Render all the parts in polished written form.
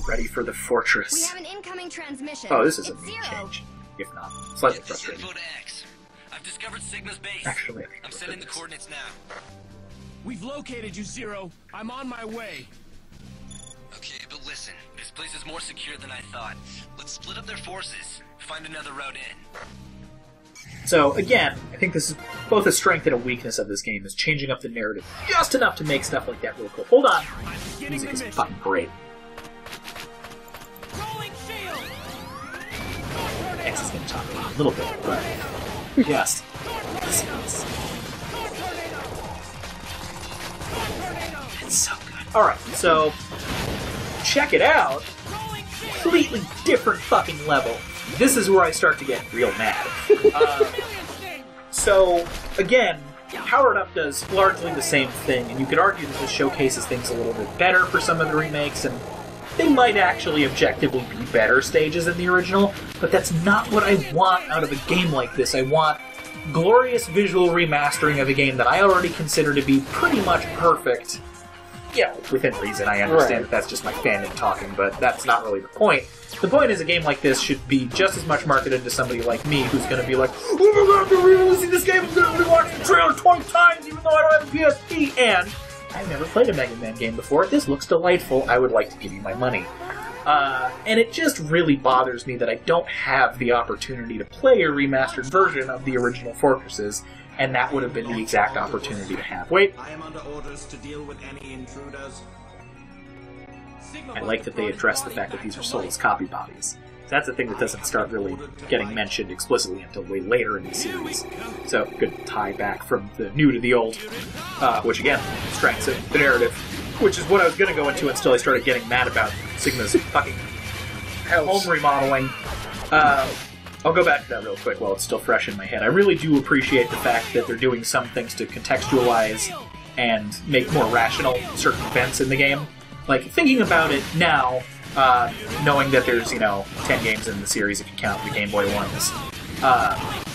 ready for the fortress. We have an incoming transmission. Oh, this is a It's neat Zero. change. If not, slightly Get this frustrating. info to X. I've discovered Sigma's base. Actually, I think I'm I'll sending put the this. coordinates now. We've located you, Zero. I'm on my way. Okay, but listen, this place is more secure than I thought. Let's split up their forces. Find another route in. So, again, I think this is both a strength and a weakness of this game, is changing up the narrative just enough to make stuff like that real cool. Hold on. I'm beginning Music the is mission. fucking great. Rolling shield. X is going to talk a little bit, but just. It's so good. Alright, so check it out. Completely different fucking level. This is where I start to get real mad. So, again, Powered Up does largely the same thing, and you could argue that this showcases things a little bit better for some of the remakes, and they might actually objectively be better stages than the original, but that's not what I want out of a game like this. I want glorious visual remastering of a game that I already consider to be pretty much perfect. Yeah, within reason. I understand that that's just my fandom talking, but that's not really the point. The point is a game like this should be just as much marketed to somebody like me who's going to be like, oh my god, they're re-releasing this game, I'm going to rewatch the trailer 20 times even though I don't have a PSP, and I've never played a Mega Man game before. This looks delightful. I would like to give you my money. And it just really bothers me that I don't have the opportunity to play a remastered version of the original Fortresses, and that would have been the exact opportunity to have. Wait, I am under orders to deal with any intruders. I like that they address the fact that these are sold as copy bodies. That's a thing that doesn't start really getting mentioned explicitly until way later in the series. So, good tie back from the new to the old, which again, strengths of the narrative, which is what I was going to go into until I started getting mad about Sigma's fucking home remodeling. I'll go back to that real quick while it's still fresh in my head. I really do appreciate the fact that they're doing some things to contextualize and make more rational certain events in the game. Like, thinking about it now, knowing that there's, 10 games in the series if you count the Game Boy ones,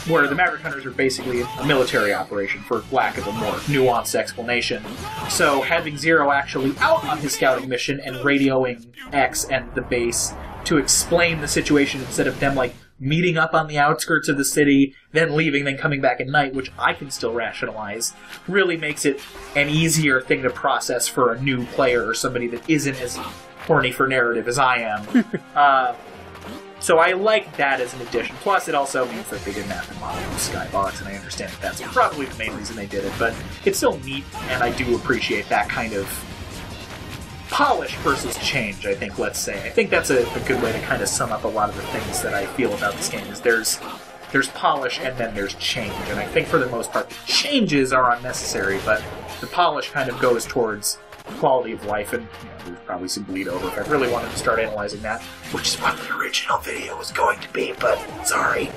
where the Maverick Hunters are basically a military operation, for lack of a more nuanced explanation. So having Zero actually out on his scouting mission and radioing X and the base to explain the situation instead of them, meeting up on the outskirts of the city, then leaving, then coming back at night, which I can still rationalize, really makes it an easier thing to process for a new player or somebody that isn't as horny for narrative as I am. So I like that as an addition. Plus, it also means that they didn't have to model the Skybox, and I understand that that's probably the main reason they did it, but it's still neat, and I do appreciate that kind of polish versus change, I think, let's say. I think that's a good way to kind of sum up a lot of the things that I feel about this game, is there's polish and then there's change, and I think for the most part the changes are unnecessary, but the polish kind of goes towards quality of life, and there's probably some bleed over if I really wanted to start analyzing that, which is what the original video was going to be, but sorry.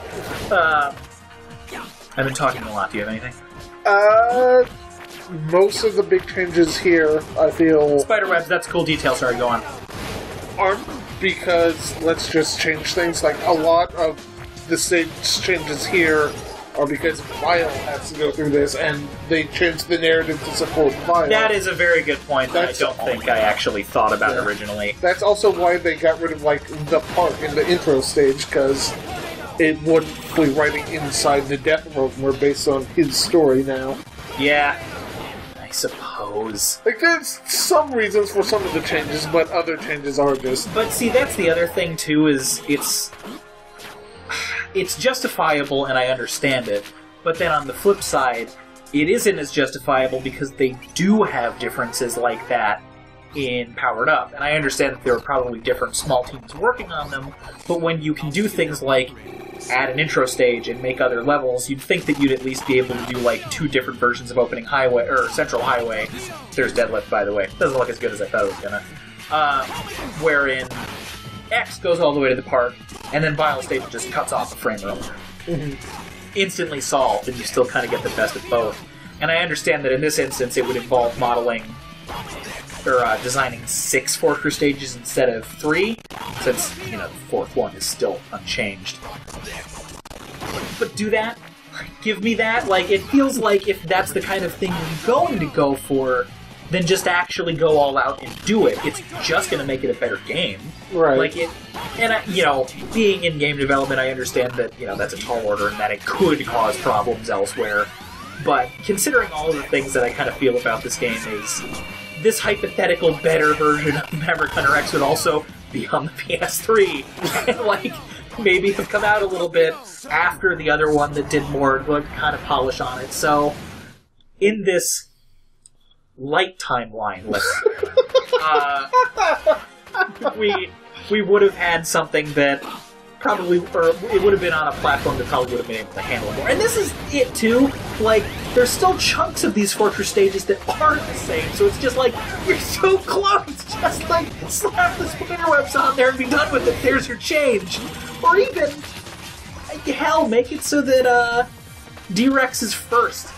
I've been talking a lot. Do you have anything? Most of the big changes here, I feel, Spiderwebs, that's a cool detail, sorry, go on. aren't because let's just change things. Like, a lot of the stage changes here are because Vile has to go through this, and they changed the narrative to support Vile. That is a very good point that I That's don't think I actually thought about originally. That's also why they got rid of, the part in the intro stage, because it wouldn't be writing inside the Death Road more based on his story now. Yeah, I suppose. There's some reasons for some of the changes, but other changes are just... But see, that's the other thing, too, is it's justifiable and I understand it, but then on the flip side, it isn't as justifiable because they do have differences like that in Powered Up. And I understand that there are probably different small teams working on them, but when you can do things like add an intro stage and make other levels, you'd think that you'd at least be able to do, 2 different versions of Opening Highway, or Central Highway. There's Deadlift, by the way. Doesn't look as good as I thought it was gonna. Wherein X goes all the way to the park, and then Vile Stage just cuts off a frame earlier. Instantly solved, and you still kind of get the best of both. And I understand that in this instance it would involve modeling, or designing 6 Fortress stages instead of 3, since, the 4th one is still unchanged. But do that? Give me that? It feels like if that's the kind of thing you're going to go for, than just actually go all out and do it. It's just going to make it a better game. Right. Like it, and being in game development, I understand that that's a tall order and that it could cause problems elsewhere. But considering all of the things that I kind of feel about this game is this hypothetical better version of Maverick Hunter X would also be on the PS3 and maybe have come out a little bit after the other one that did more kind of polish on it. So in this light timeline, let's we would have had something that probably, or it would have been on a platform that probably would have been able to handle it more. And this is it too. There's still chunks of these Fortress stages that aren't the same. So it's just you're so close. Just slap the spider webs on there and be done with it. There's your change. Or even, hell, make it so that D-Rex is first.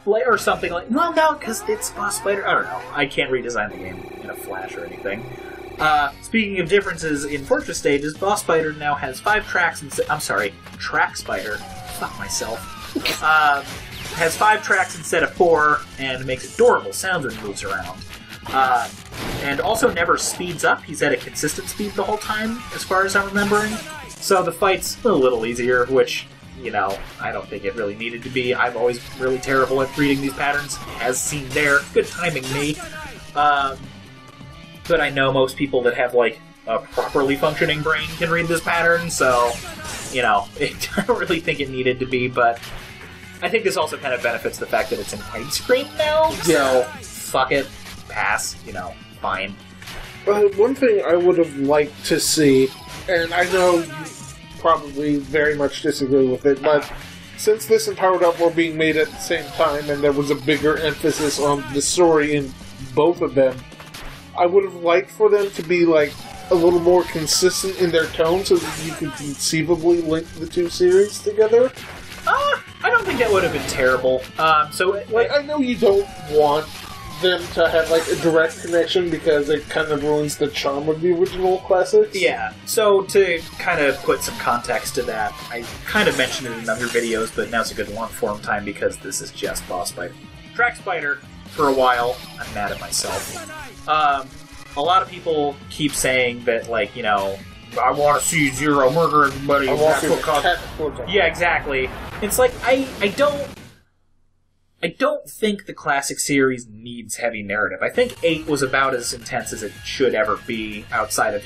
Or something well, no, because it's Boss Spider. I don't know. I can't redesign the game in a flash or anything. Speaking of differences in Fortress stages, Boss Spider now has 5 tracks I'm sorry, Track Spider. Fuck myself. Has 5 tracks instead of 4, and makes adorable sounds when he moves around. And also never speeds up. He's at a consistent speed the whole time, as far as I'm remembering. So the fight's a little easier, which, I don't think it really needed to be. I'm always really terrible at reading these patterns, as seen there. Good timing, me. But I know most people that have, a properly functioning brain can read this pattern, so, I don't really think it needed to be, but I think this also kind of benefits the fact that it's an widescreen now, so fuck it, pass, fine. One thing I would have liked to see, and I know you probably very much disagree with it, but since this and Powered Up were being made at the same time, and there was a bigger emphasis on the story in both of them, I would have liked for them to be, a little more consistent in their tone so that you could conceivably link the two series together. I don't think that would have been terrible. I know you don't want them to have, a direct connection because it kind of ruins the charm of the original classics. Yeah, so to kind of put some context to that, I kind of mentioned it in other videos, but now's a good long-form time because this is just Boss Spider. Track Spider, for a while, I'm mad at myself. A lot of people keep saying that, I want to see Zero murder everybody. I want to Yeah, exactly. It's I don't think the classic series needs heavy narrative. I think 8 was about as intense as it should ever be outside of,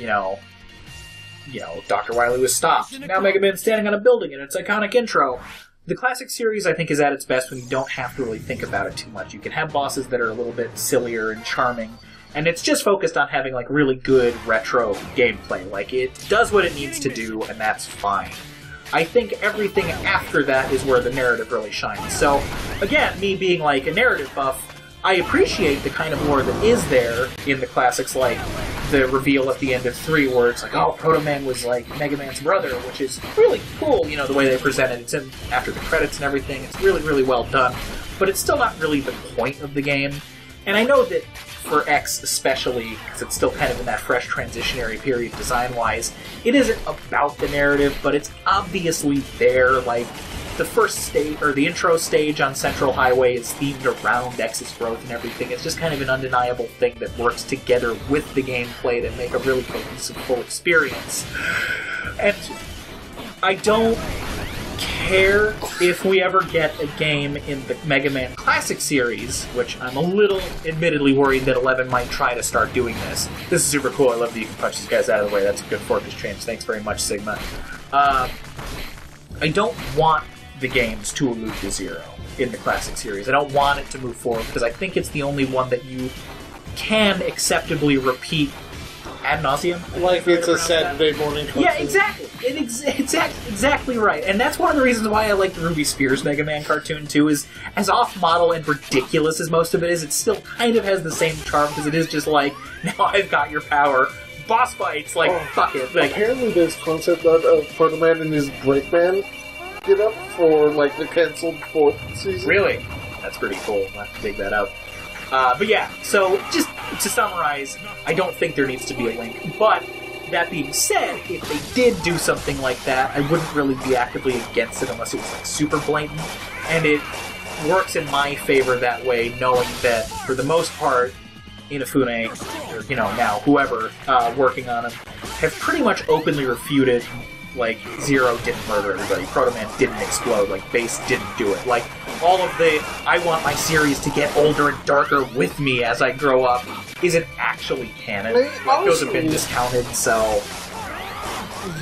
Dr. Wily was stopped. Now Mega Man's standing on a building in its iconic intro. The classic series, I think, is at its best when you don't have to really think about it too much. You can have bosses that are a little bit sillier and charming, and it's just focused on having, really good retro gameplay. It does what it needs to do, and that's fine. I think everything after that is where the narrative really shines. So, again, me being, a narrative buff, I appreciate the kind of lore that is there in the classics, like the reveal at the end of 3, where it's Proto Man was, Mega Man's brother, which is really cool, the way they present it. It's in after the credits and everything. It's really, really well done. But it's still not really the point of the game. And I know that for X especially, because it's still kind of in that fresh transitionary period design-wise, it isn't about the narrative, but it's obviously there. The first stage, or the intro stage on Central Highway is themed around X's growth and everything. It's just kind of an undeniable thing that works together with the gameplay to make a really cohesive, full experience. And I don't care if we ever get a game in the Mega Man Classic series, which I'm a little admittedly worried that 11 might try to start doing this. This is super cool. I love that you can punch these guys out of the way. That's a good Fortress change. Thanks very much, Sigma. I don't want the games to allude to Zero in the Classic series. I don't want it to move forward because I think it's the only one that you can acceptably repeat ad nauseum. It's a Saturday morning cartoon. Yeah, exactly. Exactly right. And that's one of the reasons why I like the Ruby Spears Mega Man cartoon, too, is as off-model and ridiculous as most of it is, it still kind of has the same charm, because it is just now I've got your power. Boss fights, fuck it. Apparently there's concept art of Proto Man and his Breakman get up for, the canceled 4th season. Really? That's pretty cool. I'll have to dig that up. But yeah, so just to summarize, I don't think there needs to be a link. But that being said, if they did do something like that, I wouldn't really be actively against it unless it was super blatant. And it works in my favor that way, knowing that, for the most part, Inafune, or, now whoever working on him, have pretty much openly refuted, like, Zero didn't murder everybody, Proto Man didn't explode, like, Base didn't do it. Like, all of the, I want my series to get older and darker with me as I grow up, isn't actually canon. Like, those have been discounted, so...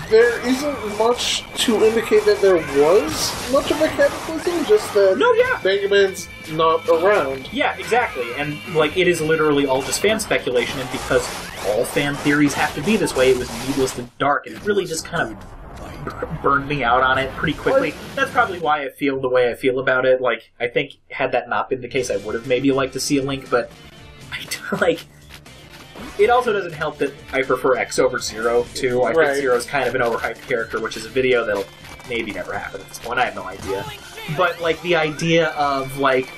There isn't much to indicate that there was much of a cataclysm, just that Mega Man's not around. Yeah, exactly. And, like, it is literally all just fan speculation, and because all fan theories have to be this way, it was needless and dark, and it really just kind of burned me out on it pretty quickly. That's probably why I feel the way I feel about it. Like, I think, had that not been the case, I would have maybe liked to see a Link, but, it also doesn't help that I prefer X over Zero, too. I think Zero's kind of an overhyped character, which is a video that'll maybe never happen at this point. I have no idea. But, like, the idea of, like,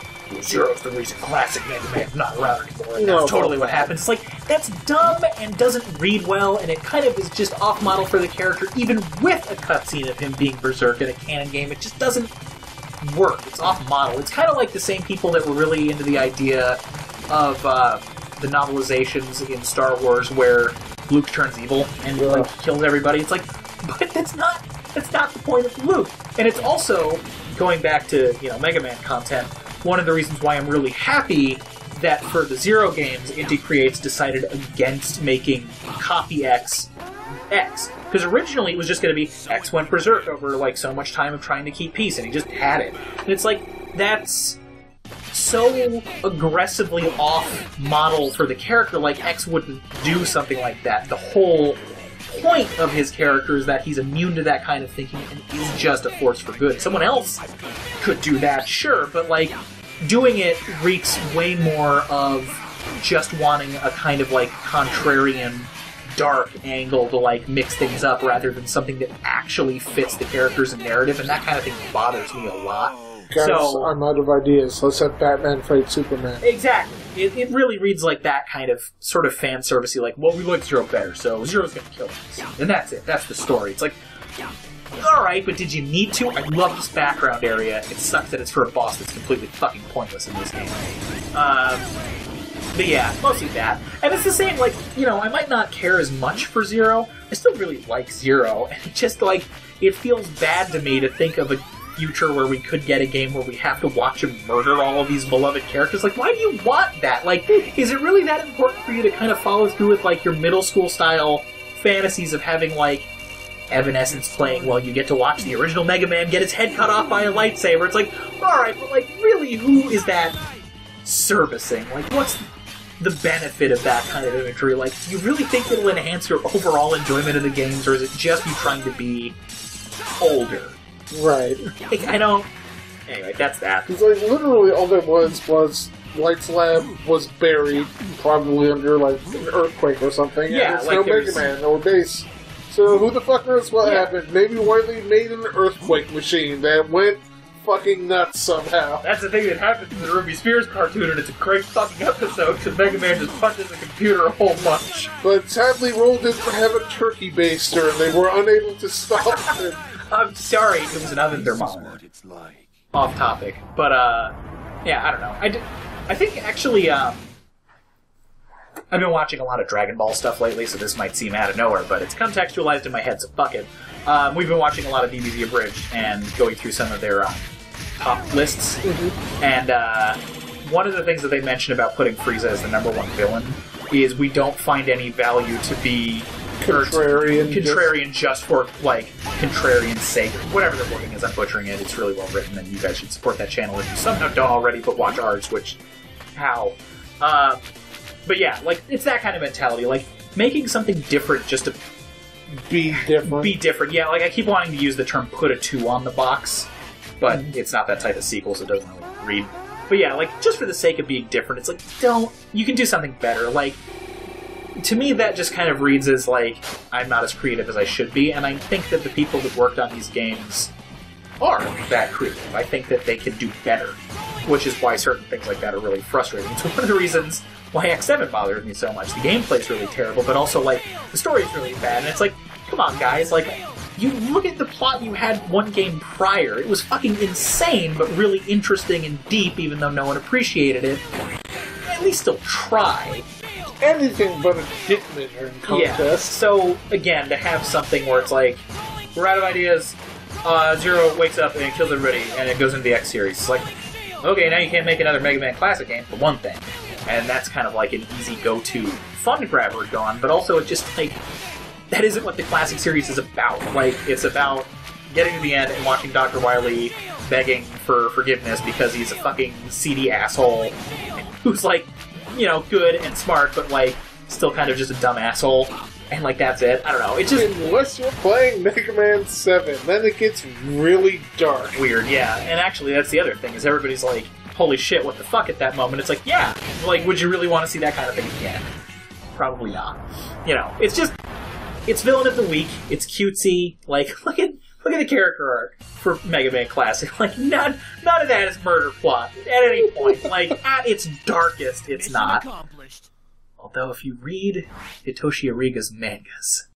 Zero's the reason classic Mega Man's not around anymore, and that's totally what happens. It's like, that's dumb and doesn't read well, and it kind of is just off-model for the character, even with a cutscene of him being Berserk in a canon game. It just doesn't work. It's off-model. It's kind of like the same people that were really into the idea of, the novelizations in Star Wars where Luke turns evil and kills everybody. It's like, but that's not the point of Luke. And it's also, going back to, Mega Man content, one of the reasons why I'm really happy that for the Zero games, Inti Creates decided against making Copy X. Because originally it was just going to be X went berserk over, like, so much time of trying to keep peace, and he just had it. And it's like, that's so aggressively off-model for the character, like X wouldn't do something like that. The whole point of his character is that he's immune to that kind of thinking and is just a force for good. Someone else could do that, sure, but, like, doing it reeks way more of just wanting a kind of, like, contrarian, dark angle to, like, mix things up rather than something that actually fits the characters and narrative, and that kind of thing bothers me a lot. Guys, so, I'm out of ideas. Let's have Batman fight Superman. Exactly. It really reads like that kind of sort of fan servicey, like, well, we like Zero better, so Zero's gonna kill us. And that's it. That's the story. It's like, alright, but did you need to? I love this background area. It sucks that it's for a boss that's completely fucking pointless in this game. But yeah, mostly that. And it's the same, like, I might not care as much for Zero. I still really like Zero. And it just, like, it feels bad to me to think of a future where we could get a game where we have to watch him murder all of these beloved characters. Like, why do you want that? Like, is it really that important for you to kind of follow through with, like, your middle school style fantasies of having, like, Evanescence playing while you get to watch the original Mega Man get his head cut off by a lightsaber? It's like, alright, but, like, really, who is that servicing? Like, what's the benefit of that kind of imagery? Like, do you really think it'll enhance your overall enjoyment of the games, or is it just you trying to be older? Right. Like, I don't... Anyway, that's that. Because, like, literally all there was Lights Lab was buried, probably under, like, an earthquake or something. Yeah, and like no Mega Man or Base. So who the fuck knows what happened? Maybe Wily made an earthquake machine that went fucking nuts somehow. That's the thing that happens in the Ruby Spears cartoon, and it's a great fucking episode, because Mega Man just punches the computer a whole bunch. But sadly, Roll didn't have a turkey baster, and they were unable to stop it. I'm sorry, it was an oven thermometer. Off topic. But, yeah, I don't know. I think, actually, I've been watching a lot of Dragon Ball stuff lately, so this might seem out of nowhere, but it's contextualized in my head, so fuck it. We've been watching a lot of DBZ Abridged and going through some of their top lists. Mm-hmm. And one of the things that they mention about putting Frieza as the #1 villain is we don't find any value to be contrarian just for, like, contrarian's sake. Whatever the wording is, I'm butchering it. It's really well written, and you guys should support that channel if you somehow don't already, but watch ours, which... How? But yeah, like, it's that kind of mentality. Like, making something different just to... Be different. Yeah, like, I keep wanting to use the term put a 2 on the box, but it's not that type of sequel, so it doesn't really read. But yeah, like, just for the sake of being different, it's like, you can do something better. Like, to me, that just kind of reads as, like, I'm not as creative as I should be, and I think that the people that worked on these games are that creative. I think that they can do better, which is why certain things like that are really frustrating. It's one of the reasons why X7 bothers me so much. The gameplay's really terrible, but also, like, the story's really bad, and it's like, come on, guys, like, you look at the plot you had one game prior, it was fucking insane, but really interesting and deep, even though no one appreciated it. At least still try. Anything but a dick measuring contest. Yeah. So, again, to have something where it's like, we're out of ideas, Zero wakes up and kills everybody, and it goes into the X series. It's like, okay, now you can't make another Mega Man Classic game, for one thing. And that's kind of like an easy go-to fun grabber gone, but also it just, like, that isn't what the Classic series is about. Like, it's about getting to the end and watching Dr. Wily begging for forgiveness because he's a fucking seedy asshole who's, like, you know, good and smart, but, like, still kind of just a dumb asshole. And, like, that's it. I don't know. It's just... Unless you're playing Mega Man 7, then it gets really dark. Weird, yeah. And actually, that's the other thing, is everybody's like, holy shit, what the fuck at that moment? It's like, yeah. Like, would you really want to see that kind of thing again? Probably not. You know, it's just... It's Villain of the Week. It's cutesy. Like, look at the character arc for Mega Man Classic. Like, none of that is murder plot at any point. Like, at its darkest, it's not. Although, if you read Hitoshi Ariga's mangas,